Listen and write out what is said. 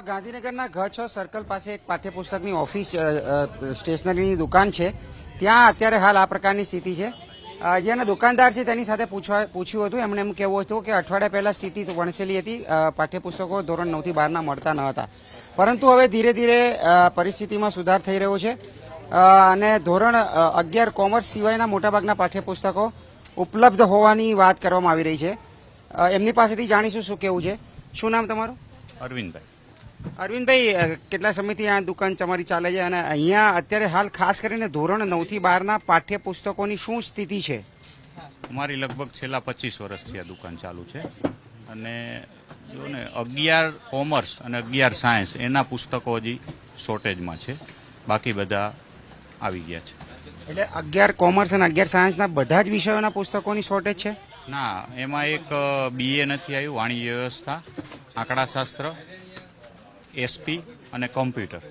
ગાંધીનગરના ઘ6 સર્કલ પાસે એક પાઠ્યપુસ્તકની ઓફિસ સ્ટેશનરીની દુકાન છે. ત્યાં અત્યારે હાલ આ પ્રકારની સ્થિતિ છે. જેના દુકાનદાર છે તેની સાથે પૂછ્યું હતું. એમણે એમ કહેવું હતું કે અઠવાડિયા પહેલા સ્થિતિ વણસેલી હતી. પાઠ્યપુસ્તકો ધોરણ 9 થી 12ના મળતા ન હતા, પરંતુ હવે ધીરે ધીરે પરિસ્થિતિમાં સુધાર થઈ રહ્યો છે અને ધોરણ 11 કોમર્સ સિવાયના મોટાભાગના પાઠ્યપુસ્તકો ઉપલબ્ધ હોવાની વાત કરવામાં આવી રહી છે. એમની પાસેથી જાણીશું શું કેવું છે. શું નામ તમારું? અરવિંદભાઈ, કેટલા સમયથી આ દુકાન તમારી ચાલે છે અને અહીંયા અત્યારે હાલ ખાસ કરીને ધોરણ 9 થી 12ના પાઠ્યપુસ્તકોની શું સ્થિતિ છે? અમારી લગભગ છેલ્લા 25 વર્ષથી આ દુકાન ચાલુ છે અને જો ને 11 કોમર્સ અને 11 સાયન્સ એના પુસ્તકો હજી શોર્ટેજમાં છે, બાકી બધા આવી ગયા છે. એટલે 11 કોમર્સ અને 11 સાયન્સના બધા જ વિષયોના પુસ્તકોની શોર્ટેજ છે? ના, એમાં એક BA નથી આવ્યું, વાણિજ્ય વ્યવસ્થા, આંકડાશાસ્ત્ર, SP અને કોમ્પ્યુટર.